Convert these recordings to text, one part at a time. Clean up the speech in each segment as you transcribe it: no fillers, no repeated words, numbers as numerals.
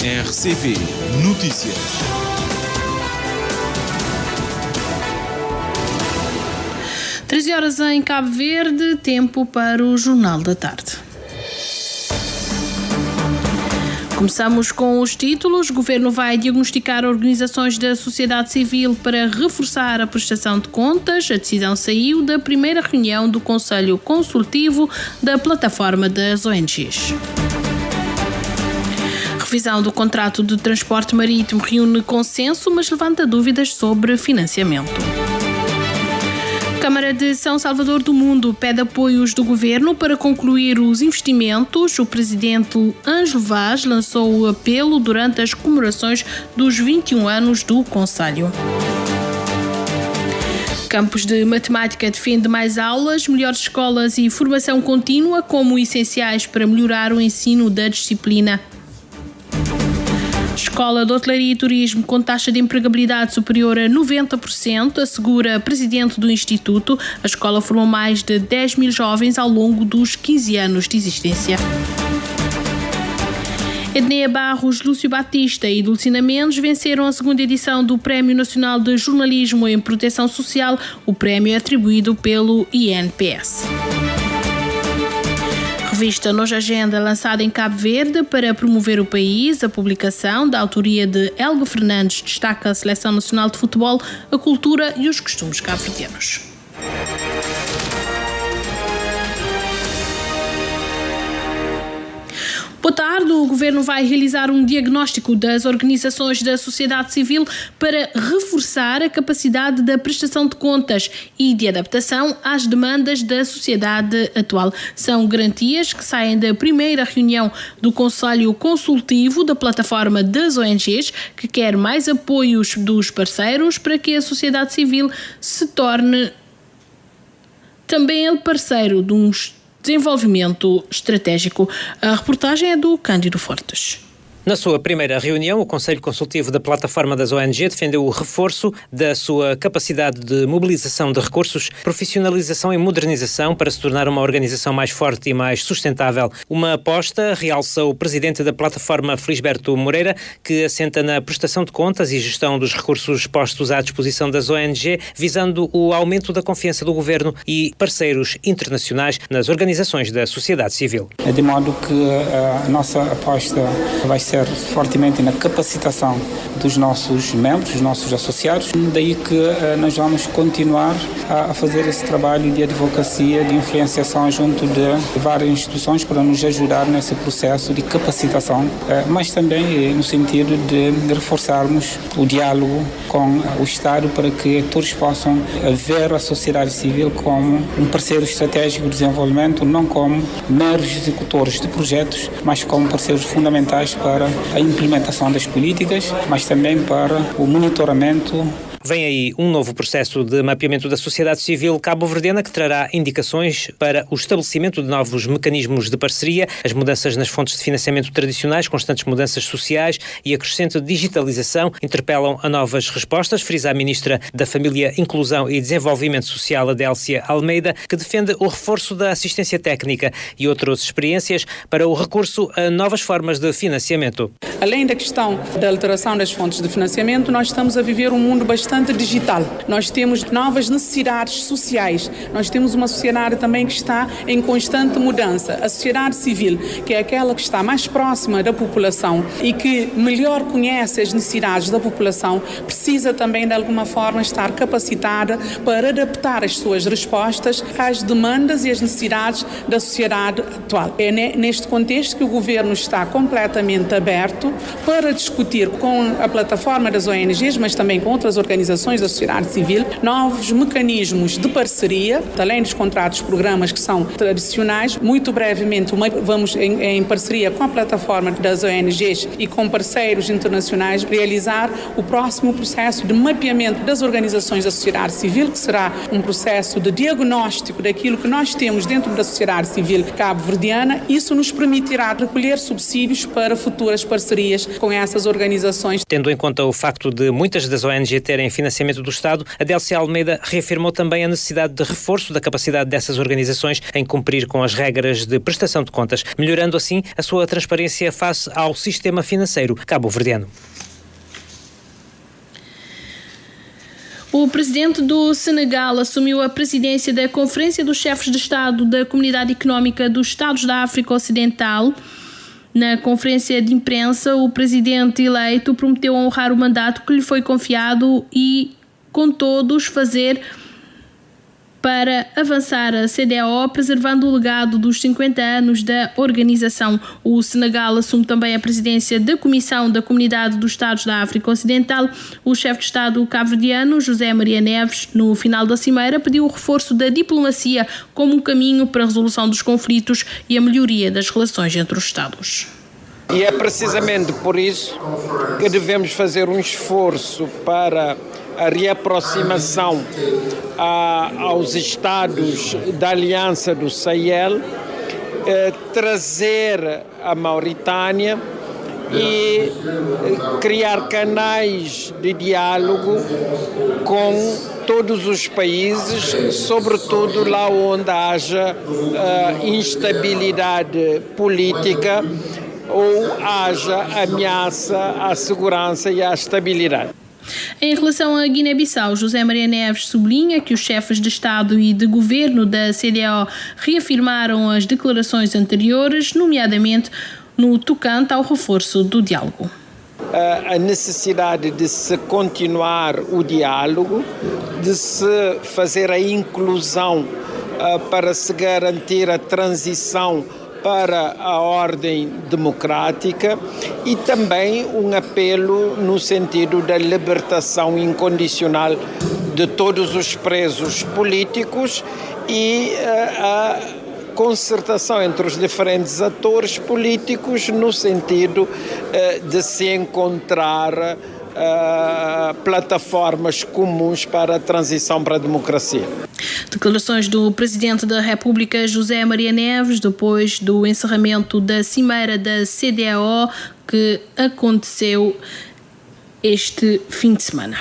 RCV Notícias. Treze horas em Cabo Verde, tempo para o Jornal da Tarde. Começamos com os títulos. O Governo vai diagnosticar organizações da sociedade civil para reforçar a prestação de contas. A decisão saiu da primeira reunião do Conselho Consultivo da Plataforma das ONGs. Revisão do contrato de transporte marítimo reúne consenso, mas levanta dúvidas sobre financiamento. Câmara de São Salvador do Mundo pede apoios do Governo para concluir os investimentos. O presidente Ângelo Vaz lançou o apelo durante as comemorações dos 21 anos do Conselho. Campus de Matemática defende mais aulas, melhores escolas e formação contínua como essenciais para melhorar o ensino da disciplina. Escola de Hotelaria e Turismo com taxa de empregabilidade superior a 90%, assegura a presidente do Instituto. A escola formou mais de 10 mil jovens ao longo dos 15 anos de existência. Edneia Barros, Lúcio Batista e Dulcina Mendes venceram a segunda edição do Prémio Nacional de Jornalismo em Proteção Social. O prémio é atribuído pelo INPS. Revista Nos Agenda, lançada em Cabo Verde para promover o país. A publicação, da autoria de Helga Fernandes, destaca a Seleção Nacional de Futebol, a cultura e os costumes cabo-verdianos. Boa tarde. O Governo vai realizar um diagnóstico das organizações da sociedade civil para reforçar a capacidade da prestação de contas e de adaptação às demandas da sociedade atual. São garantias que saem da primeira reunião do Conselho Consultivo da Plataforma das ONGs, que quer mais apoios dos parceiros para que a sociedade civil se torne também ele parceiro de um desenvolvimento estratégico. A reportagem é do Cândido Fortes. Na sua primeira reunião, o Conselho Consultivo da Plataforma das ONG defendeu o reforço da sua capacidade de mobilização de recursos, profissionalização e modernização para se tornar uma organização mais forte e mais sustentável. Uma aposta, realça o presidente da plataforma, Felisberto Moreira, que assenta na prestação de contas e gestão dos recursos postos à disposição das ONG, visando o aumento da confiança do Governo e parceiros internacionais nas organizações da sociedade civil. De modo que a nossa aposta vai ser fortemente na capacitação dos nossos membros, dos nossos associados. Daí que nós vamos continuar a fazer esse trabalho de advocacia, de influenciação junto de várias instituições para nos ajudar nesse processo de capacitação, mas também no sentido de reforçarmos o diálogo com o Estado para que todos possam ver a sociedade civil como um parceiro estratégico de desenvolvimento, não como meros executores de projetos, mas como parceiros fundamentais para a implementação das políticas, mas também para o monitoramento. Vem aí um novo processo de mapeamento da sociedade civil cabo-verdiana que trará indicações para o estabelecimento de novos mecanismos de parceria, as mudanças nas fontes de financiamento tradicionais, constantes mudanças sociais e a crescente digitalização interpelam a novas respostas, frisa a Ministra da Família, Inclusão e Desenvolvimento Social, Adélcia Almeida, que defende o reforço da assistência técnica e outras experiências para o recurso a novas formas de financiamento. Além da questão da alteração das fontes de financiamento, nós estamos a viver um mundo bastante digital. Nós temos novas necessidades sociais. Nós temos uma sociedade também que está em constante mudança. A sociedade civil, que é aquela que está mais próxima da população e que melhor conhece as necessidades da população, precisa também de alguma forma estar capacitada para adaptar as suas respostas às demandas e às necessidades da sociedade atual. É neste contexto que o Governo está completamente aberto para discutir com a plataforma das ONGs, mas também com outras organizações da sociedade civil, novos mecanismos de parceria, além dos contratos-programas que são tradicionais. Muito brevemente vamos, em parceria com a plataforma das ONGs e com parceiros internacionais, realizar o próximo processo de mapeamento das organizações da sociedade civil, que será um processo de diagnóstico daquilo que nós temos dentro da sociedade civil cabo-verdiana. Isso nos permitirá recolher subsídios para futuras parcerias com essas organizações. Tendo em conta o facto de muitas das ONG terem financiamento do Estado, Adélcia Almeida reafirmou também a necessidade de reforço da capacidade dessas organizações em cumprir com as regras de prestação de contas, melhorando assim a sua transparência face ao sistema financeiro cabo-verdiano. O presidente do Senegal assumiu a presidência da Conferência dos Chefes de Estado da Comunidade Económica dos Estados da África Ocidental. Na conferência de imprensa, o presidente eleito prometeu honrar o mandato que lhe foi confiado e, com todos, fazer para avançar a CEDEAO, preservando o legado dos 50 anos da organização. O Senegal assume também a presidência da Comissão da Comunidade dos Estados da África Ocidental. O chefe de Estado cabo-verdiano, José Maria Neves, no final da cimeira, pediu o reforço da diplomacia como um caminho para a resolução dos conflitos e a melhoria das relações entre os Estados. E é precisamente por isso que devemos fazer um esforço para a reaproximação aos Estados da Aliança do Sahel, trazer a Mauritânia e criar canais de diálogo com todos os países, sobretudo lá onde haja instabilidade política ou haja ameaça à segurança e à estabilidade. Em relação à Guiné-Bissau, José Maria Neves sublinha que os chefes de Estado e de Governo da CEDEAO reafirmaram as declarações anteriores, nomeadamente no tocante ao reforço do diálogo. A necessidade de se continuar o diálogo, de se fazer a inclusão para se garantir a transição para a ordem democrática e também um apelo no sentido da libertação incondicional de todos os presos políticos e a concertação entre os diferentes atores políticos no sentido de se encontrar plataformas comuns para a transição para a democracia. Declarações do Presidente da República, José Maria Neves, depois do encerramento da cimeira da CEDEAO que aconteceu este fim de semana.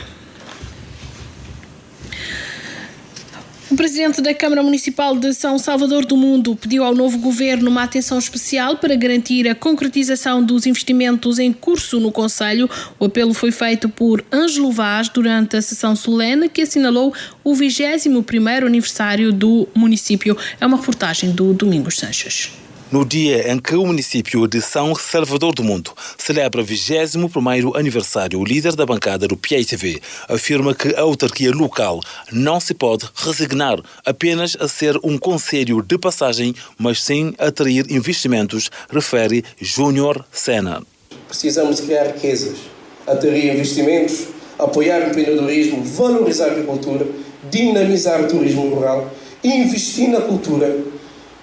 O Presidente da Câmara Municipal de São Salvador do Mundo pediu ao novo governo uma atenção especial para garantir a concretização dos investimentos em curso no concelho. O apelo foi feito por Ângelo Vaz durante a sessão solene que assinalou o 21º aniversário do município. É uma reportagem do Domingos Sanches. No dia em que o município de São Salvador do Mundo celebra o 21º aniversário, o líder da bancada do PITV afirma que a autarquia local não se pode resignar apenas a ser um conselho de passagem, mas sim atrair investimentos, refere Júnior Sena. Precisamos criar riquezas, atrair investimentos, apoiar o empreendedorismo, valorizar a agricultura, dinamizar o turismo rural e investir na cultura,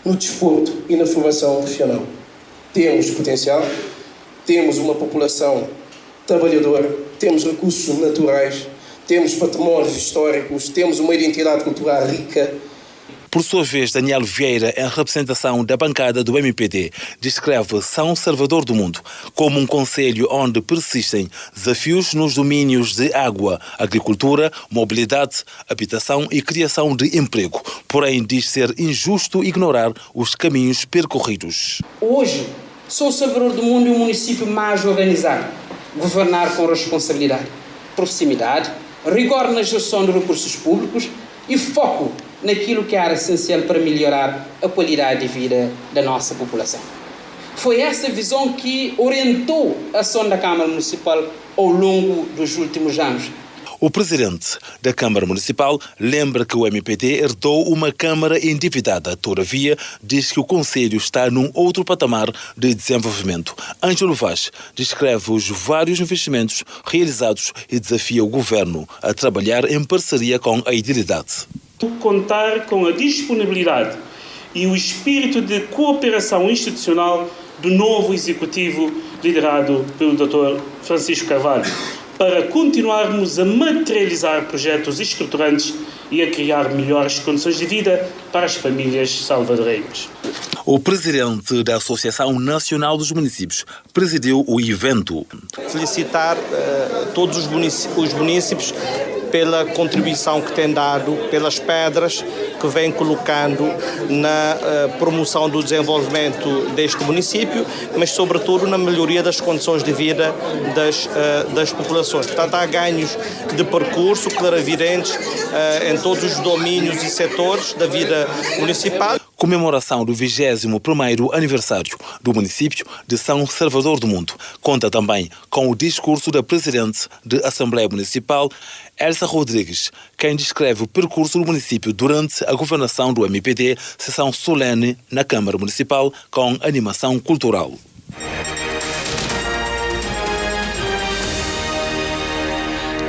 no desporto e na formação profissional. Temos potencial, temos uma população trabalhadora, temos recursos naturais, temos patrimónios históricos, temos uma identidade cultural rica. Por sua vez, Daniel Vieira, em representação da bancada do MPD, descreve São Salvador do Mundo como um concelho onde persistem desafios nos domínios de água, agricultura, mobilidade, habitação e criação de emprego. Porém, diz ser injusto ignorar os caminhos percorridos. Hoje, São Salvador do Mundo é um município mais organizado. Governar com responsabilidade, proximidade, rigor na gestão de recursos públicos e foco naquilo que era essencial para melhorar a qualidade de vida da nossa população. Foi essa visão que orientou a ação da Câmara Municipal ao longo dos últimos anos. O presidente da Câmara Municipal lembra que o MPD herdou uma Câmara endividada. Todavia, diz que o Conselho está num outro patamar de desenvolvimento. Ângelo Vaz descreve os vários investimentos realizados e desafia o Governo a trabalhar em parceria com a idilidade. Contar com a disponibilidade e o espírito de cooperação institucional do novo Executivo liderado pelo Dr. Francisco Carvalho, para continuarmos a materializar projetos estruturantes e a criar melhores condições de vida para as famílias salvadorenhas. O presidente da Associação Nacional dos Municípios presidiu o evento. Felicitar todos os municípios pela contribuição que tem dado, pelas pedras que vem colocando na promoção do desenvolvimento deste município, mas sobretudo na melhoria das condições de vida das populações. Portanto, há ganhos de percurso clarividentes em todos os domínios e setores da vida municipal. Comemoração do 21º aniversário do município de São Salvador do Mundo. Conta também com o discurso da Presidente da Assembleia Municipal, Elsa Rodrigues, quem descreve o percurso do município durante a governação do MPD, sessão solene na Câmara Municipal com animação cultural.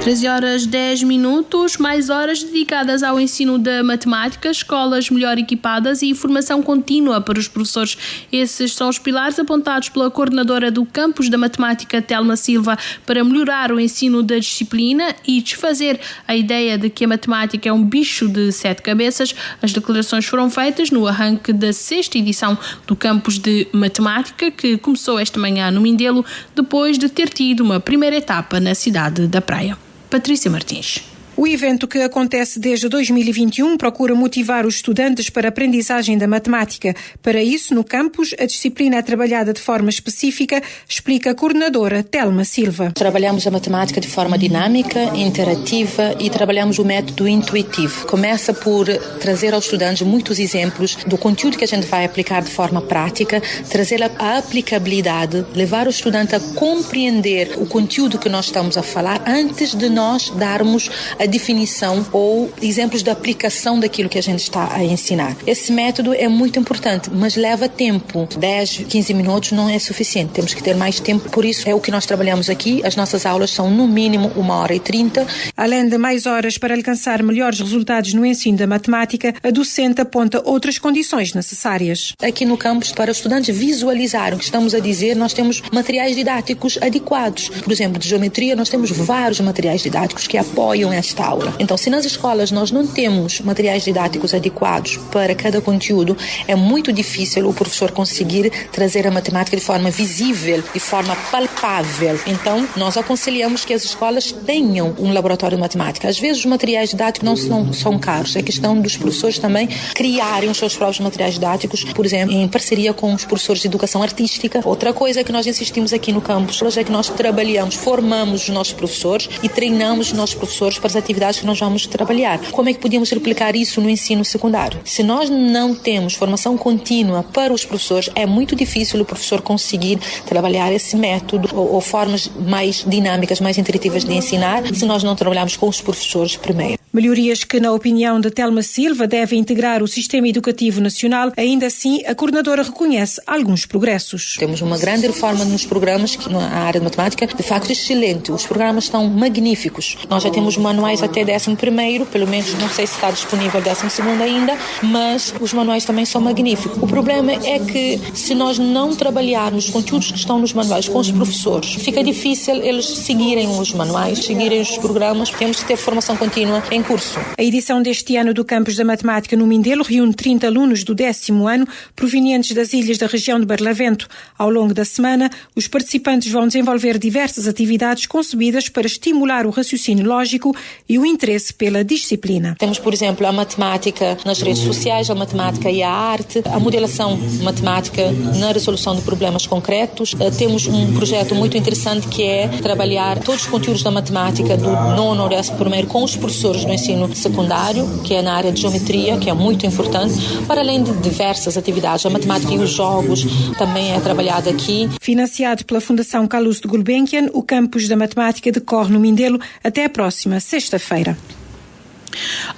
13h10, mais horas dedicadas ao ensino da matemática, escolas melhor equipadas e formação contínua para os professores. Esses são os pilares apontados pela coordenadora do Campus da Matemática, Telma Silva, para melhorar o ensino da disciplina e desfazer a ideia de que a matemática é um bicho de 7 cabeças. As declarações foram feitas no arranque da 6ª edição do Campus de Matemática, que começou esta manhã no Mindelo, depois de ter tido uma primeira etapa na cidade da Praia. Patrícia Martins. O evento, que acontece desde 2021, procura motivar os estudantes para a aprendizagem da matemática. Para isso, no campus, a disciplina é trabalhada de forma específica, explica a coordenadora Telma Silva. Trabalhamos a matemática de forma dinâmica, interativa e trabalhamos o método intuitivo. Começa por trazer aos estudantes muitos exemplos do conteúdo que a gente vai aplicar de forma prática, trazer a aplicabilidade, levar o estudante a compreender o conteúdo que nós estamos a falar antes de nós darmos a definição ou exemplos da aplicação daquilo que a gente está a ensinar. Esse método é muito importante, mas leva tempo. 10, 15 minutos não é suficiente. Temos que ter mais tempo. Por isso é o que nós trabalhamos aqui. As nossas aulas são no mínimo 1h30. Além de mais horas para alcançar melhores resultados no ensino da matemática, a docente aponta outras condições necessárias. Aqui no campus, para os estudantes visualizarem o que estamos a dizer, nós temos materiais didáticos adequados. Por exemplo, de geometria, nós temos vários materiais didáticos que apoiam esta aula. Então, se nas escolas nós não temos materiais didáticos adequados para cada conteúdo, é muito difícil o professor conseguir trazer a matemática de forma visível, de forma palpável. Então, nós aconselhamos que as escolas tenham um laboratório de matemática. Às vezes, os materiais didáticos não são caros. É questão dos professores também criarem os seus próprios materiais didáticos, por exemplo, em parceria com os professores de educação artística. Outra coisa que nós insistimos aqui no campus é que nós trabalhamos, formamos os nossos professores e treinamos os nossos professores para as atividades que nós vamos trabalhar. Como é que podíamos replicar isso no ensino secundário? Se nós não temos formação contínua para os professores, é muito difícil o professor conseguir trabalhar esse método ou formas mais dinâmicas, mais interativas de ensinar, se nós não trabalharmos com os professores primeiro. Melhorias que, na opinião de Telma Silva, devem integrar o sistema educativo nacional. Ainda assim, a coordenadora reconhece alguns progressos. Temos uma grande reforma nos programas, que na área de matemática, de facto excelente. Os programas estão magníficos. Nós já temos manuais até 11º, pelo menos não sei se está disponível 12º ainda, mas os manuais também são magníficos. O problema é que, se nós não trabalharmos os conteúdos que estão nos manuais com os professores, fica difícil eles seguirem os manuais, seguirem os programas. Temos que ter formação contínua em curso. A edição deste ano do Campus da Matemática no Mindelo reúne 30 alunos do 10º ano provenientes das ilhas da região de Barlavento. Ao longo da semana, os participantes vão desenvolver diversas atividades concebidas para estimular o raciocínio lógico e o interesse pela disciplina. Temos, por exemplo, a matemática nas redes sociais, a matemática e a arte, a modelação matemática na resolução de problemas concretos. Temos um projeto muito interessante que é trabalhar todos os conteúdos da matemática do 9º ao 11º com os professores do ensino secundário, que é na área de geometria, que é muito importante, para além de diversas atividades. A matemática e os jogos também é trabalhado aqui. Financiado pela Fundação Calouste Gulbenkian, o Campus da Matemática decorre no Mindelo até a próxima sexta-feira.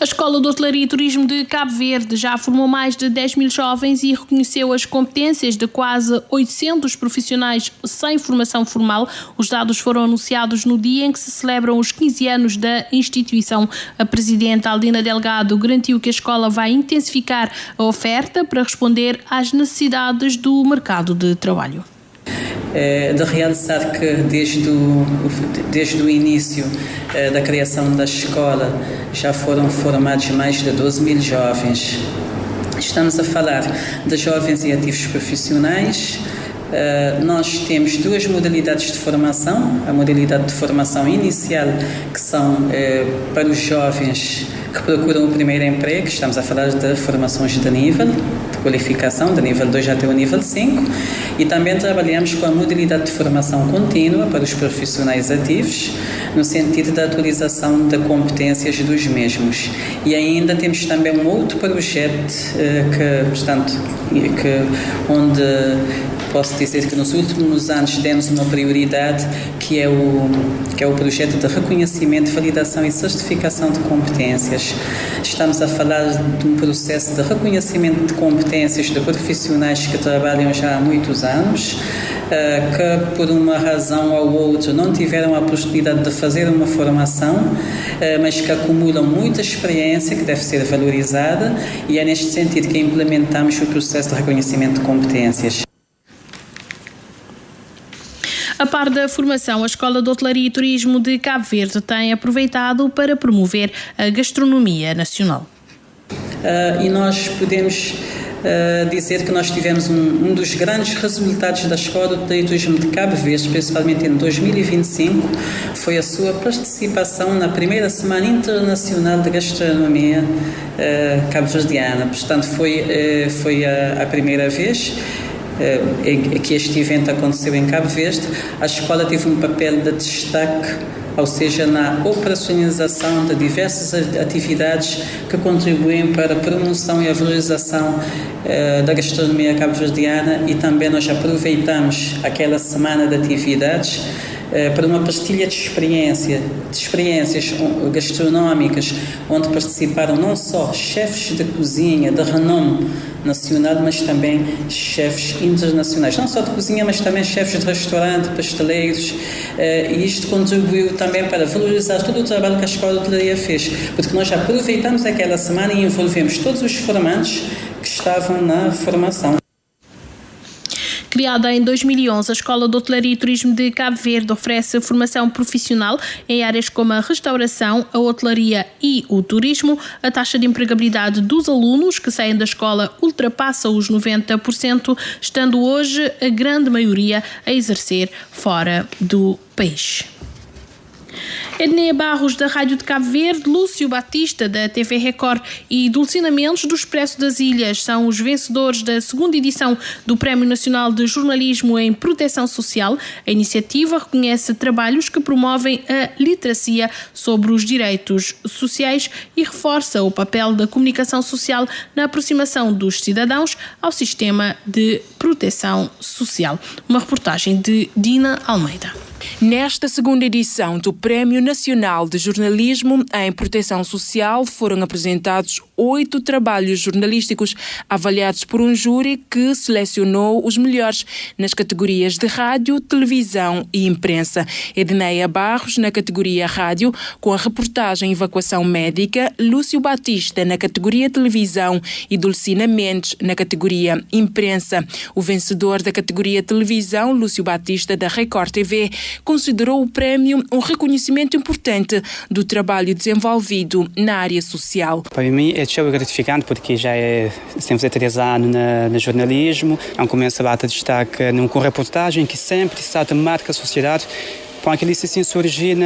A Escola de Hotelaria e Turismo de Cabo Verde já formou mais de 10.000 jovens e reconheceu as competências de quase 800 profissionais sem formação formal. Os dados foram anunciados no dia em que se celebram os 15 anos da instituição. A presidenta Aldina Delgado garantiu que a escola vai intensificar a oferta para responder às necessidades do mercado de trabalho. De realçar que desde o início da criação da escola já foram formados mais de 12.000 jovens. Estamos a falar de jovens e ativos profissionais, Nós temos duas modalidades de formação. A modalidade de formação inicial, que são para os jovens que procuram o primeiro emprego. Estamos a falar de formações de nível, de qualificação, de nível 2 até o nível 5. E também trabalhamos com a modalidade de formação contínua para os profissionais ativos, no sentido da atualização de competências dos mesmos. E ainda temos também um outro projeto onde posso dizer que nos últimos anos demos uma prioridade, que é o projeto de reconhecimento, validação e certificação de competências. Estamos a falar de um processo de reconhecimento de competências de profissionais que trabalham já há muitos anos, que por uma razão ou outra não tiveram a possibilidade de fazer uma formação, mas que acumulam muita experiência que deve ser valorizada, e é neste sentido que implementamos o processo de reconhecimento de competências. A par da formação, a Escola de Hotelaria e Turismo de Cabo Verde tem aproveitado para promover a gastronomia nacional. E nós podemos dizer que nós tivemos um dos grandes resultados da Escola de Hotelaria e Turismo de Cabo Verde, principalmente em 2025, foi a sua participação na primeira Semana Internacional de Gastronomia cabo-verdiana. Portanto, foi a primeira vez que este evento aconteceu em Cabo Verde. A escola teve um papel de destaque, ou seja, na operacionalização de diversas atividades que contribuem para a promoção e a valorização da gastronomia cabo-verdiana, e também nós aproveitamos aquela semana de atividades para uma partilha de experiências gastronómicas, onde participaram não só chefes de cozinha de renome nacional, mas também chefes internacionais, não só de cozinha, mas também chefes de restaurante, pasteleiros, e isto contribuiu também para valorizar todo o trabalho que a Escola de Hotelaria fez, porque nós aproveitamos aquela semana e envolvemos todos os formandos que estavam na formação. Criada em 2011, a Escola de Hotelaria e Turismo de Cabo Verde oferece formação profissional em áreas como a restauração, a hotelaria e o turismo. A taxa de empregabilidade dos alunos que saem da escola ultrapassa os 90%, estando hoje a grande maioria a exercer fora do país. Edneia Barros, da Rádio de Cabo Verde, Lúcio Batista, da TV Record, e Dulcina Mendes, do Expresso das Ilhas, são os vencedores da segunda edição do Prémio Nacional de Jornalismo em Proteção Social. A iniciativa reconhece trabalhos que promovem a literacia sobre os direitos sociais e reforça o papel da comunicação social na aproximação dos cidadãos ao sistema de proteção social. Uma reportagem de Dina Almeida. Nesta segunda edição do Prémio Nacional de Jornalismo em Proteção Social foram apresentados 8 trabalhos jornalísticos avaliados por um júri que selecionou os melhores nas categorias de rádio, televisão e imprensa. Edneia Barros na categoria rádio, com a reportagem Evacuação Médica, Lúcio Batista na categoria televisão e Dulcina Mendes na categoria imprensa. O vencedor da categoria televisão, Lúcio Batista, da Record TV, considerou o prémio um reconhecimento importante do trabalho desenvolvido na área social. Para mim é super gratificante porque já temos 3 anos no jornalismo, é um começo a bater destaque com reportagem que sempre está a marcar a sociedade. Com aquele assim surgir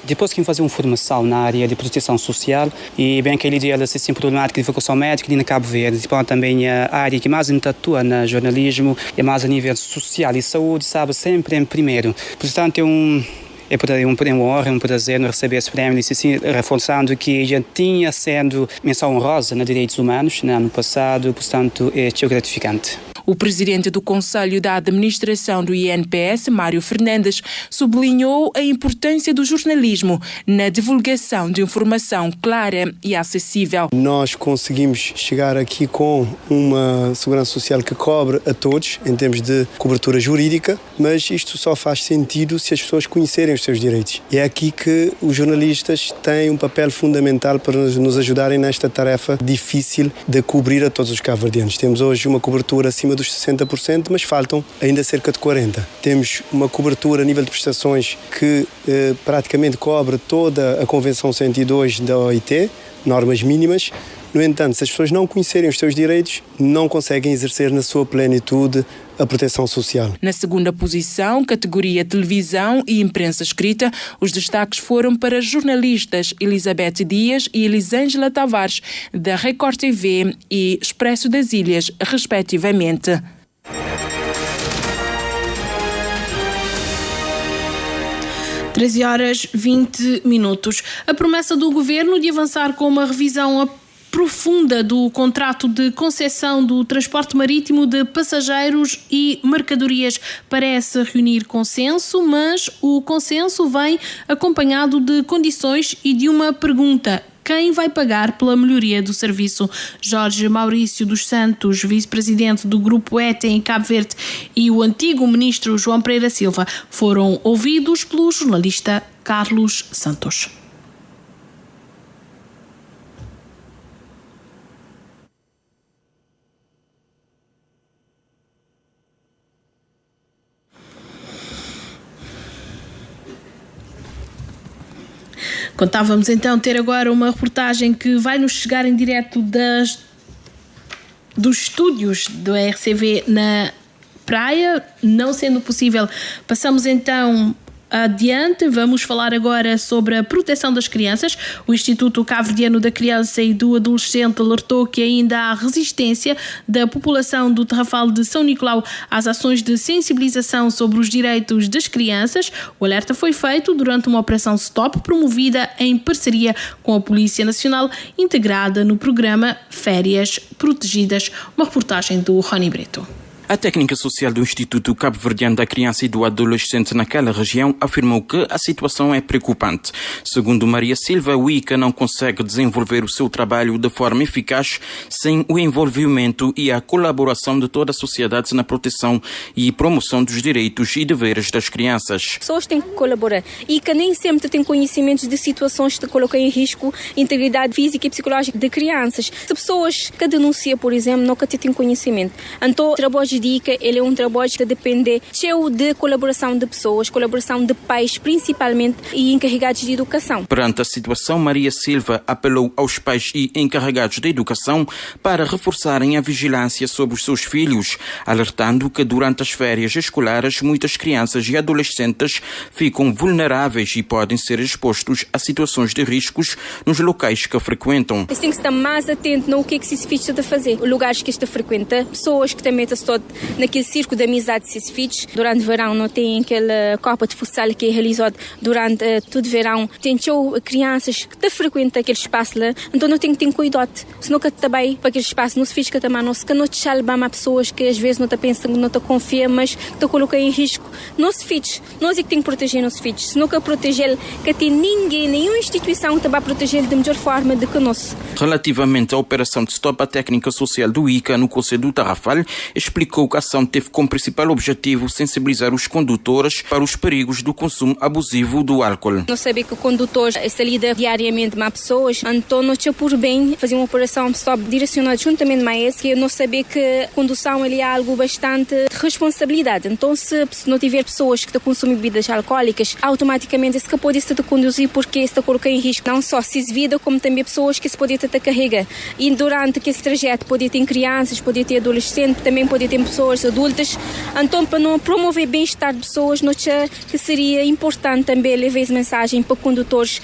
depois que fazer uma formação na área de proteção social e bem aquele dia assim problemática de evacuação médica ali na Cabo Verde, depois também a área que mais atua no jornalismo é mais a nível social e saúde, sabe, sempre em primeiro. Portanto, é uma honra, um prazer receber esse prémio, assim, reforçando que já tinha sendo menção honrosa nos direitos humanos no ano passado, portanto, é gratificante. O presidente do Conselho da Administração do INPS, Mário Fernandes, sublinhou a importância do jornalismo na divulgação de informação clara e acessível. Nós conseguimos chegar aqui com uma segurança social que cobre a todos, em termos de cobertura jurídica, mas isto só faz sentido se as pessoas conhecerem os seus direitos. E é aqui que os jornalistas têm um papel fundamental para nos ajudarem nesta tarefa difícil de cobrir a todos os cabo-verdianos. Temos hoje uma cobertura acima dos 60%, mas faltam ainda cerca de 40%. Temos uma cobertura a nível de prestações que praticamente cobre toda a Convenção 102 da OIT, normas mínimas, No entanto, se as pessoas não conhecerem os seus direitos, não conseguem exercer na sua plenitude a proteção social. Na segunda posição, categoria televisão e imprensa escrita, os destaques foram para jornalistas Elizabeth Dias e Elisângela Tavares, da Record TV e Expresso das Ilhas, respectivamente. Às 13h20. A promessa do governo de avançar com uma revisão profunda do contrato de concessão do transporte marítimo de passageiros e mercadorias parece reunir consenso, mas o consenso vem acompanhado de condições e de uma pergunta: quem vai pagar pela melhoria do serviço? Jorge Maurício dos Santos, vice-presidente do Grupo ETA em Cabo Verde, e o antigo ministro João Pereira Silva foram ouvidos pelo jornalista Carlos Santos. Contávamos então ter agora uma reportagem que vai nos chegar em direto dos estúdios do RCV na praia. Não sendo possível, passamos então adiante. Vamos falar agora sobre a proteção das crianças. O Instituto Cabo-Verdiano da Criança e do Adolescente alertou que ainda há resistência da população do Tarrafal de São Nicolau às ações de sensibilização sobre os direitos das crianças. O alerta foi feito durante uma operação STOP promovida em parceria com a Polícia Nacional, integrada no programa Férias Protegidas. Uma reportagem do Rony Brito. A técnica social do Instituto Cabo-Verdiano da Criança e do Adolescente naquela região afirmou que a situação é preocupante. Segundo Maria Silva, o ICA não consegue desenvolver o seu trabalho de forma eficaz sem o envolvimento e a colaboração de toda a sociedade na proteção e promoção dos direitos e deveres das crianças. Pessoas têm que colaborar. ICA nem sempre tem conhecimentos de situações que colocam em risco a integridade física e psicológica de crianças. Se pessoas que denunciam, por exemplo, nunca têm conhecimento. Então, o trabalho de ICA, ele é um trabalho que depende de colaboração de pessoas, colaboração de pais principalmente e encarregados de educação. Perante a situação, Maria Silva apelou aos pais e encarregados de educação para reforçarem a vigilância sobre os seus filhos, alertando que durante as férias escolares muitas crianças e adolescentes ficam vulneráveis e podem ser expostos a situações de riscos nos locais que frequentam. Eles têm que estar mais atentos no que se fica a fazer. Os lugares que está frequenta, pessoas que também estão naquele círculo de amizade que se fez. Durante o verão não tem aquela Copa de Futsal que é realizada durante todo o verão. Tem crianças que frequentam aquele espaço lá, então não tem que ter cuidado. Se não também para aquele espaço não se fica também, não se salva pessoas que às vezes não está pensando, não está confiando, mas que está colocando em risco. Não se fica. Nós é que tem que proteger, não se fica. Se não quer proteger, que tem ninguém, nenhuma instituição que vai proteger da melhor forma do que nós. Relativamente à operação de stop, a técnica social do ICA no Conselho do Tarrafal explicou que a ação teve como principal objetivo sensibilizar os condutores para os perigos do consumo abusivo do álcool. Nós sabemos que o condutor está lida diariamente com pessoas, então nós tinha por bem fazer uma operação stop direcionada juntamente com esse, que nós sabemos que a condução é algo bastante de responsabilidade. Então se não tiver pessoas que estão consumir bebidas alcoólicas, automaticamente esse que pode estar a conduzir porque está a colocar em risco não só se vida, como também pessoas que se podem estar a carregar. E durante esse trajeto pode ter crianças, pode ter adolescentes, também pode ter pessoas adultas. Então, para não promover bem-estar de pessoas, nós que seria importante também levar essa mensagem para condutores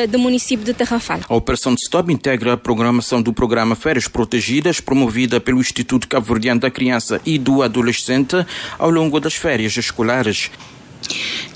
do município de Tarrafal. A operação de stop integra a programação do programa Férias Protegidas, promovida pelo Instituto Cabo-Verdiano da Criança e do Adolescente ao longo das férias escolares.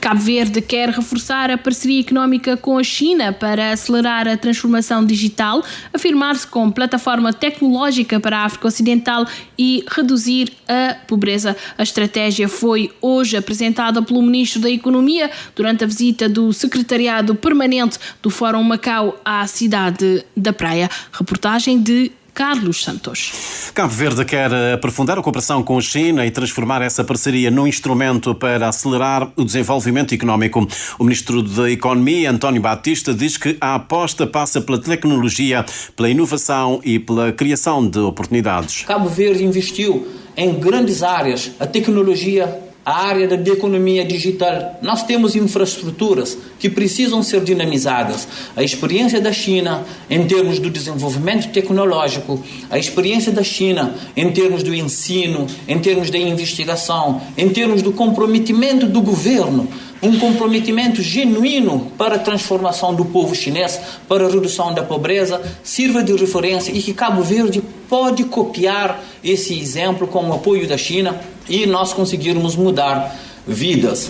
Cabo Verde quer reforçar a parceria económica com a China para acelerar a transformação digital, afirmar-se como plataforma tecnológica para a África Ocidental e reduzir a pobreza. A estratégia foi hoje apresentada pelo Ministro da Economia durante a visita do Secretariado Permanente do Fórum Macau à cidade da Praia. Reportagem de Carlos Santos. Cabo Verde quer aprofundar a cooperação com a China e transformar essa parceria num instrumento para acelerar o desenvolvimento económico. O Ministro da Economia, António Batista, diz que a aposta passa pela tecnologia, pela inovação e pela criação de oportunidades. Cabo Verde investiu em grandes áreas, a tecnologia, a área da economia digital. Nós temos infraestruturas que precisam ser dinamizadas. A experiência da China em termos do desenvolvimento tecnológico, a experiência da China em termos do ensino, em termos da investigação, em termos do comprometimento do governo, um comprometimento genuíno para a transformação do povo chinês, para a redução da pobreza, sirva de referência e que Cabo Verde pode copiar esse exemplo com o apoio da China e nós conseguirmos mudar vidas.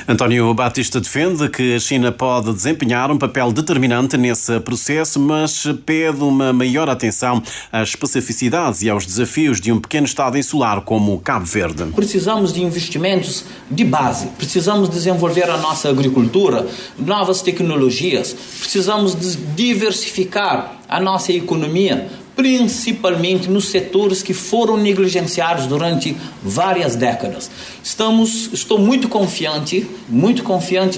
António Batista defende que a China pode desempenhar um papel determinante nesse processo, mas pede uma maior atenção às especificidades e aos desafios de um pequeno Estado insular como Cabo Verde. Precisamos de investimentos de base, precisamos desenvolver a nossa agricultura, novas tecnologias, precisamos diversificar a nossa economia, principalmente nos setores que foram negligenciados durante várias décadas. Estou muito confiante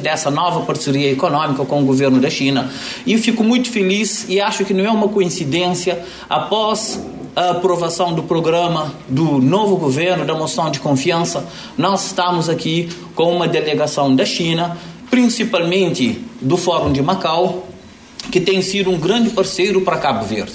dessa nova parceria econômica com o governo da China e fico muito feliz e acho que não é uma coincidência, após a aprovação do programa do novo governo, da moção de confiança, nós estamos aqui com uma delegação da China, principalmente do Fórum de Macau, que tem sido um grande parceiro para Cabo Verde.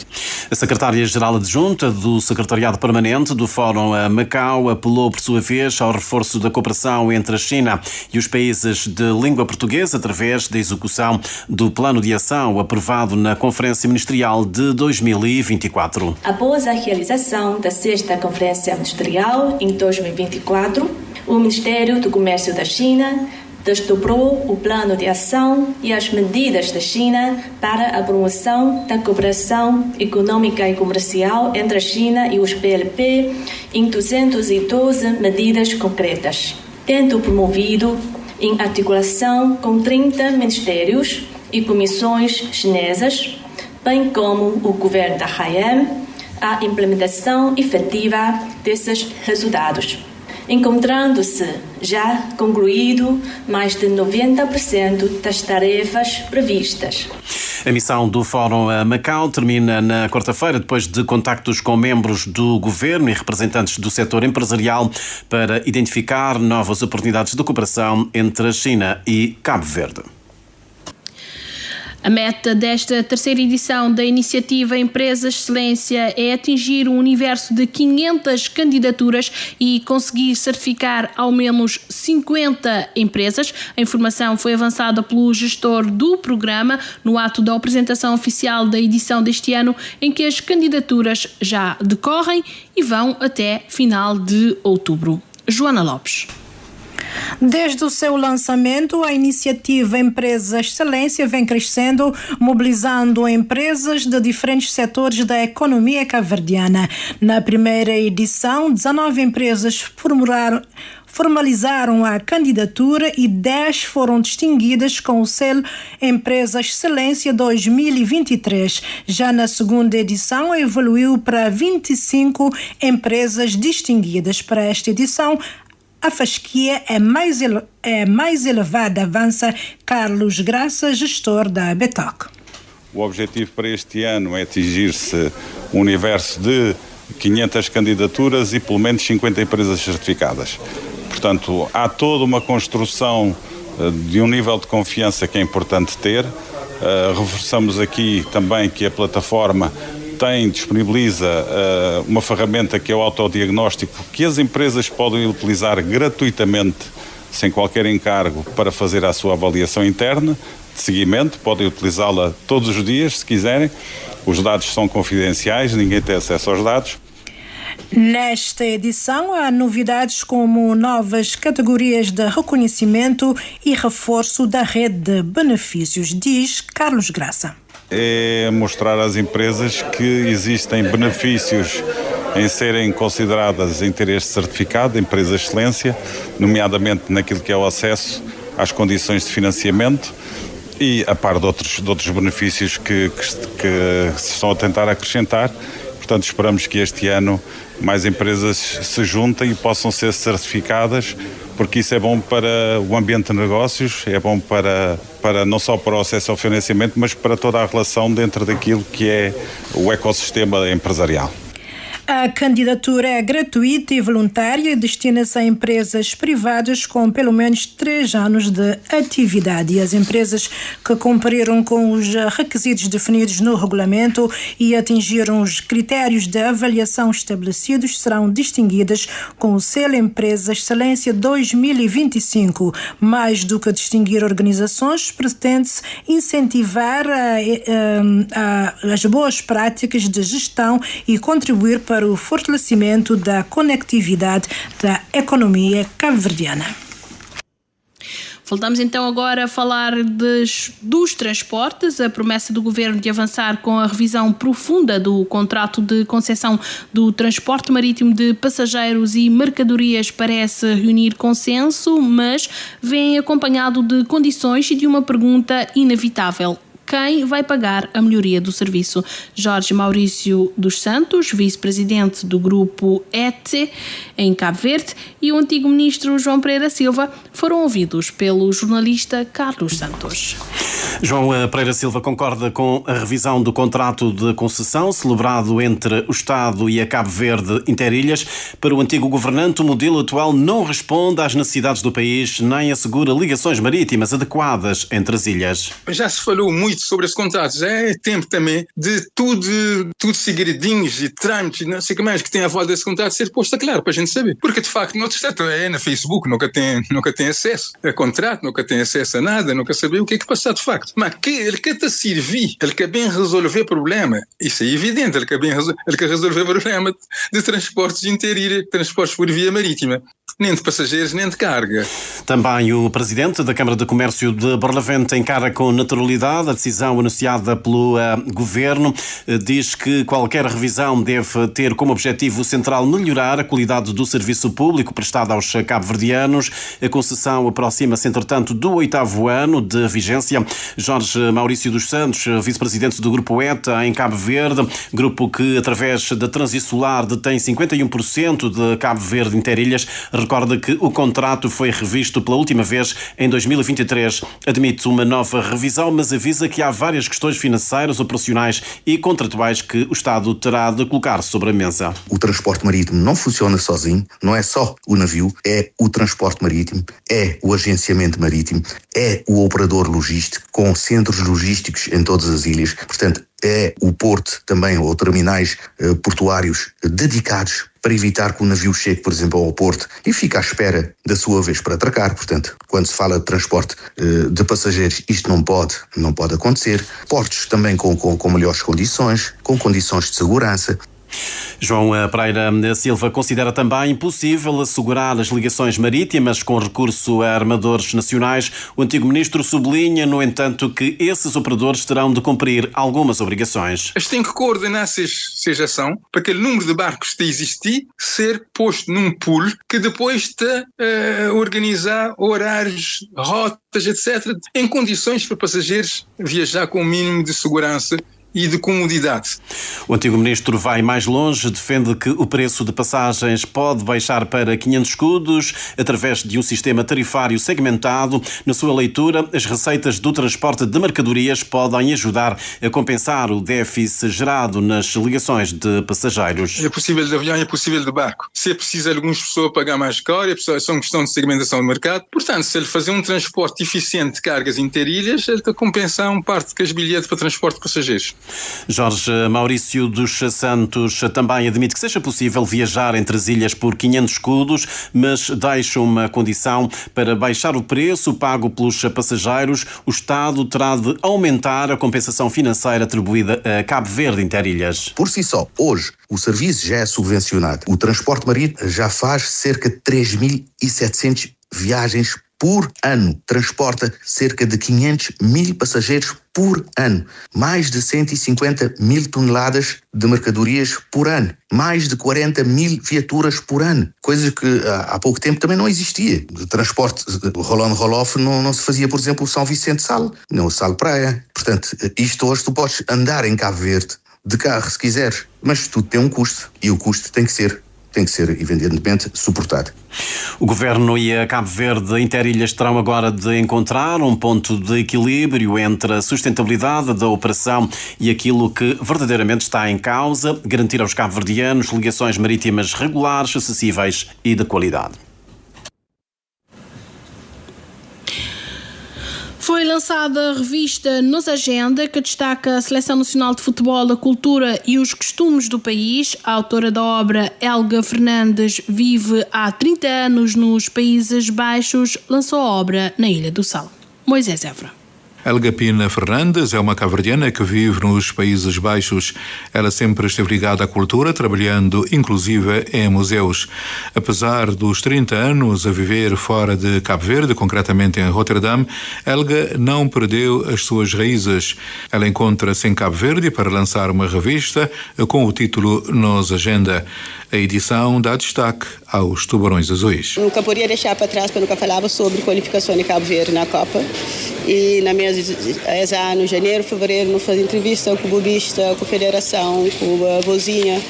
A secretária-geral adjunta do Secretariado Permanente do Fórum Macau apelou, por sua vez, ao reforço da cooperação entre a China e os países de língua portuguesa através da execução do Plano de Ação aprovado na Conferência Ministerial de 2024. Após a realização da 6ª Conferência Ministerial em 2024, o Ministério do Comércio da China desdobrou o plano de ação e as medidas da China para a promoção da cooperação econômica e comercial entre a China e os PLP em 212 medidas concretas, tendo promovido, em articulação com 30 ministérios e comissões chinesas, bem como o governo da Haiyan, a implementação efetiva desses resultados, encontrando-se já concluído mais de 90% das tarefas previstas. A missão do Fórum Macau termina na quarta-feira, depois de contactos com membros do governo e representantes do setor empresarial para identificar novas oportunidades de cooperação entre a China e Cabo Verde. A meta desta terceira edição da iniciativa Empresas Excelência é atingir um universo de 500 candidaturas e conseguir certificar ao menos 50 empresas. A informação foi avançada pelo gestor do programa no ato da apresentação oficial da edição deste ano, em que as candidaturas já decorrem e vão até final de outubro. Joana Lopes. Desde o seu lançamento, a iniciativa Empresas Excelência vem crescendo, mobilizando empresas de diferentes setores da economia cabo-verdiana. Na primeira edição, 19 empresas formalizaram a candidatura e 10 foram distinguidas com o selo Empresas Excelência 2023. Já na segunda edição, evoluiu para 25 empresas distinguidas. Para esta edição, a fasquia é mais elevada, avança Carlos Graça, gestor da Betoc. O objetivo para este ano é atingir-se um universo de 500 candidaturas e pelo menos 50 empresas certificadas. Portanto, há toda uma construção de um nível de confiança que é importante ter. Reforçamos aqui também que a plataforma disponibiliza uma ferramenta que é o autodiagnóstico, que as empresas podem utilizar gratuitamente, sem qualquer encargo, para fazer a sua avaliação interna de seguimento. Podem utilizá-la todos os dias, se quiserem. Os dados são confidenciais, ninguém tem acesso aos dados. Nesta edição, há novidades como novas categorias de reconhecimento e reforço da rede de benefícios, diz Carlos Graça. É mostrar às empresas que existem benefícios em serem consideradas em ter este certificado de Empresa Excelência, nomeadamente naquilo que é o acesso às condições de financiamento e a par de outros benefícios que se estão a tentar acrescentar. Portanto, esperamos que este ano mais empresas se juntem e possam ser certificadas, porque isso é bom para o ambiente de negócios, é bom para não só para o acesso ao financiamento, mas para toda a relação dentro daquilo que é o ecossistema empresarial. A candidatura é gratuita e voluntária e destina-se a empresas privadas com pelo menos 3 anos de atividade. E as empresas que cumpriram com os requisitos definidos no regulamento e atingiram os critérios de avaliação estabelecidos serão distinguidas com o selo Empresa Excelência 2025. Mais do que distinguir organizações, pretende-se incentivar as boas práticas de gestão e contribuir para o fortalecimento da conectividade da economia cabo-verdiana. Voltamos então agora a falar dos transportes. A promessa do Governo de avançar com a revisão profunda do contrato de concessão do transporte marítimo de passageiros e mercadorias parece reunir consenso, mas vem acompanhado de condições e de uma pergunta inevitável: quem vai pagar a melhoria do serviço? Jorge Maurício dos Santos, vice-presidente do grupo ETE em Cabo Verde, e o antigo ministro João Pereira Silva foram ouvidos pelo jornalista Carlos Santos. João Pereira Silva concorda com a revisão do contrato de concessão celebrado entre o Estado e a Cabo Verde Interilhas. Para o antigo governante, o modelo atual não responde às necessidades do país nem assegura ligações marítimas adequadas entre as ilhas. Já se falou muito sobre esse contrato, já é tempo também de tudo segredinhos e trâmites, não sei o que mais, que tem a volta desse contrato ser posto a claro para a gente saber. Porque de facto, no outro Estado é na Facebook, nunca tem acesso a contrato, nunca tem acesso a nada, nunca sabe o que é que passa de facto. Mas que ele quer te servir, ele quer bem resolver problema, isso é evidente, ele quer resolver problema de transportes interilhas, transportes por via marítima. Nem de passageiros, nem de carga. Também o presidente da Câmara de Comércio de Barlavento encara com naturalidade a decisão anunciada pelo governo. Diz que qualquer revisão deve ter como objetivo central melhorar a qualidade do serviço público prestado aos cabo-verdianos. A concessão aproxima-se, entretanto, do 8º ano de vigência. Jorge Maurício dos Santos, vice-presidente do Grupo ETA em Cabo Verde, grupo que, através da Transinsular, detém 51% de Cabo Verde Interilhas, recorda que o contrato foi revisto pela última vez em 2023. Admite uma nova revisão, mas avisa que há várias questões financeiras, operacionais e contratuais que o Estado terá de colocar sobre a mesa. O transporte marítimo não funciona sozinho, não é só o navio, é o transporte marítimo, é o agenciamento marítimo, é o operador logístico, com centros logísticos em todas as ilhas. Portanto, é o porto também, ou terminais portuários dedicados para evitar que o navio chegue, por exemplo, ao porto e fique à espera da sua vez para atracar. Portanto, quando se fala de transporte de passageiros, isto não pode acontecer. Portos também com melhores condições, com condições de segurança. João Pereira Silva considera também impossível assegurar as ligações marítimas com recurso a armadores nacionais. O antigo ministro sublinha, no entanto, que esses operadores terão de cumprir algumas obrigações. Eles têm que coordenar essa ação para aquele número de barcos que existir ser posto num pool que depois te organizar horários, rotas, etc., em condições para passageiros viajar com o mínimo de segurança e de comodidade. O antigo ministro vai mais longe, defende que o preço de passagens pode baixar para 500 escudos através de um sistema tarifário segmentado. Na sua leitura, as receitas do transporte de mercadorias podem ajudar a compensar o déficit gerado nas ligações de passageiros. É possível de avião, é possível de barco. Se é preciso algumas pessoas pagar mais caro, é só uma questão de segmentação do mercado. Portanto, se ele fazer um transporte eficiente de cargas interilhas, ele está a compensar parte dos bilhetes para transporte de passageiros. Jorge Maurício dos Santos também admite que seja possível viajar entre as ilhas por 500 escudos, mas deixa uma condição: para baixar o preço pago pelos passageiros, o Estado terá de aumentar a compensação financeira atribuída a Cabo Verde Interilhas. Por si só, hoje, o serviço já é subvencionado. O transporte marítimo já faz cerca de 3.700 viagens por ano, transporta cerca de 500 mil passageiros por ano, mais de 150 mil toneladas de mercadorias por ano, mais de 40 mil viaturas por ano, coisas que há pouco tempo também não existia. O transporte roll-on-roll-off não se fazia, por exemplo, o São Vicente Sal, não o Sal Praia. Portanto, isto hoje tu podes andar em Cabo Verde de carro se quiseres, mas tudo tem um custo e o custo tem que ser tem que ser, evidentemente, suportado. O Governo e a Cabo Verde Interilhas terão agora de encontrar um ponto de equilíbrio entre a sustentabilidade da operação e aquilo que verdadeiramente está em causa, garantir aos cabo-verdianos ligações marítimas regulares, acessíveis e de qualidade. Foi lançada a revista Nos Agenda, que destaca a Seleção Nacional de Futebol, a cultura e os costumes do país. A autora da obra, Helga Fernandes, vive há 30 anos nos Países Baixos, lançou a obra na Ilha do Sal. Moisés Évora. Helga Pina Fernandes é uma cabo-verdiana que vive nos Países Baixos. Ela sempre esteve ligada à cultura, trabalhando inclusive em museus. Apesar dos 30 anos a viver fora de Cabo Verde, concretamente em Roterdão, Helga não perdeu as suas raízes. Ela encontra-se em Cabo Verde para lançar uma revista com o título Nos Agenda. A edição dá destaque aos Tubarões Azuis. Nunca poderia deixar para trás, porque nunca falava sobre qualificação de Cabo Verde na Copa. E na mês de janeiro, fevereiro, não faz entrevista com o Bobista, com a Federação, com a Vozinha,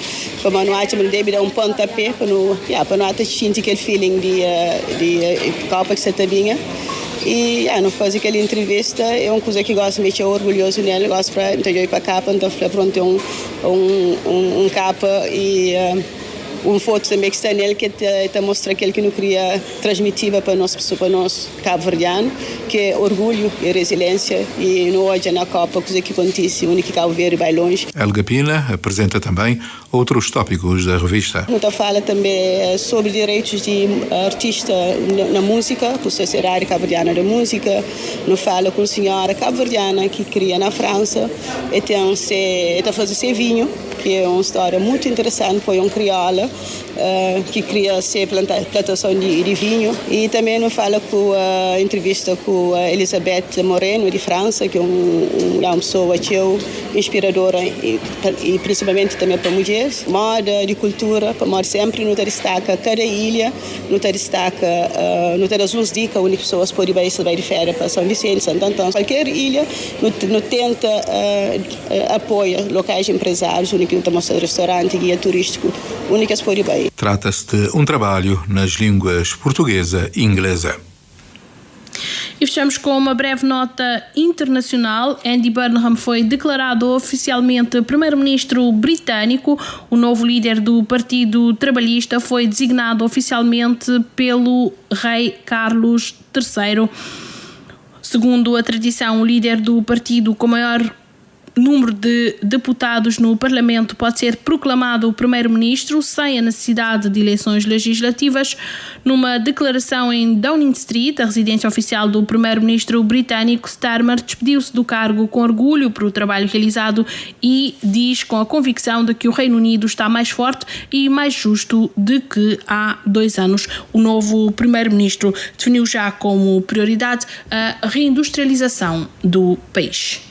para a Manuate, me deve dar um pontapé para não sentir aquele feeling de Copa que você também. E não fazer aquela entrevista é uma coisa que gosto, me orgulhoso nela, gosto para ir para a capa, então pronto, um capa e uma foto também que está nele que mostra aquilo que não queria transmitir para nós cabo-verdiano, que é orgulho e resiliência, e não hoje na Copa, coisa que acontece, o único Cabo Verde vai longe. Helga Pina apresenta também outros tópicos da revista. Muita fala também sobre direitos de artista na música, por sociedade cabo-verdiana da música. Não fala com a senhora cabo-verdiana que cria na França e está fazendo vinho, que é uma história muito interessante, foi um crioula que cria plantação de vinho. E também não fala com a entrevista com a Elisabeth Moreno de França, que é uma pessoa inspiradora e principalmente também para mulheres. Moda, de cultura, para moda sempre não destaca cada ilha, não destaca, não tem as duas dicas onde pessoas podem ir de férias para São Vicente, Santo Antônio. Qualquer ilha não tenta apoia locais empresários, onde não mostra restaurante, guia turístico, únicas podem ir. Trata-se de um trabalho nas línguas portuguesa e inglesa. E fechamos com uma breve nota internacional. Andy Burnham foi declarado oficialmente primeiro-ministro britânico. O novo líder do Partido Trabalhista foi designado oficialmente pelo rei Carlos III. Segundo a tradição, o líder do partido com maior número de deputados no Parlamento pode ser proclamado o primeiro-ministro sem a necessidade de eleições legislativas. Numa declaração em Downing Street, a residência oficial do primeiro-ministro britânico, Starmer despediu-se do cargo com orgulho por o trabalho realizado e diz com a convicção de que o Reino Unido está mais forte e mais justo do que há 2 anos. O novo primeiro-ministro definiu já como prioridade a reindustrialização do país.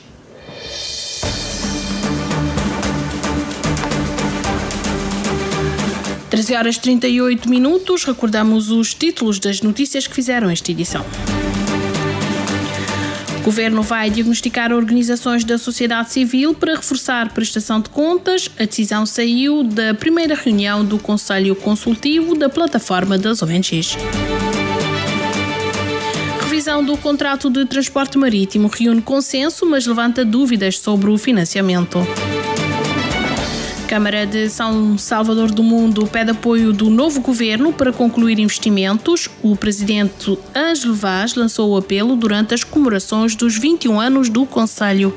13h38. Recordamos os títulos das notícias que fizeram esta edição. O Governo vai diagnosticar organizações da sociedade civil para reforçar prestação de contas. A decisão saiu da primeira reunião do Conselho Consultivo da Plataforma das ONGs. Revisão do contrato de transporte marítimo reúne consenso, mas levanta dúvidas sobre o financiamento. Câmara de São Salvador do Mundo pede apoio do novo governo para concluir investimentos. O presidente Ângelo Vaz lançou o apelo durante as comemorações dos 21 anos do Conselho.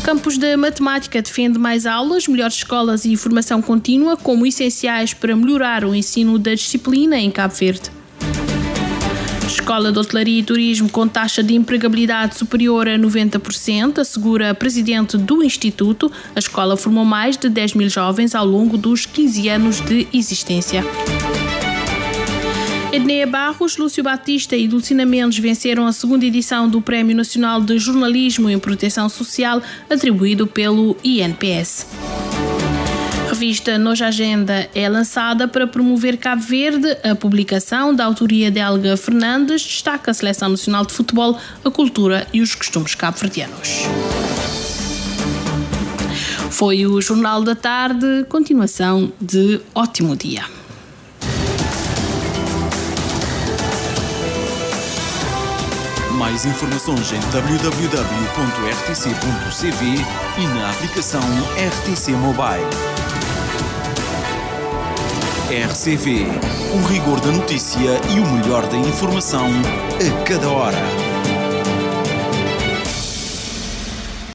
Campus de Matemática defende mais aulas, melhores escolas e formação contínua como essenciais para melhorar o ensino da disciplina em Cabo Verde. Escola de Hotelaria e Turismo com taxa de empregabilidade superior a 90%, assegura a presidente do Instituto. A escola formou mais de 10 mil jovens ao longo dos 15 anos de existência. Edneia Barros, Lúcio Batista e Dulcina Mendes venceram a segunda edição do Prémio Nacional de Jornalismo em Proteção Social, atribuído pelo INPS. A revista Nos Agenda é lançada para promover Cabo Verde. A publicação, da autoria de Helga Fernandes, destaca a Seleção Nacional de Futebol, a cultura e os costumes cabo-verdianos. Foi o Jornal da Tarde. Continuação de ótimo dia. Mais informações em www.rtc.cv e na aplicação RTC Mobile. RCV, o rigor da notícia e o melhor da informação a cada hora.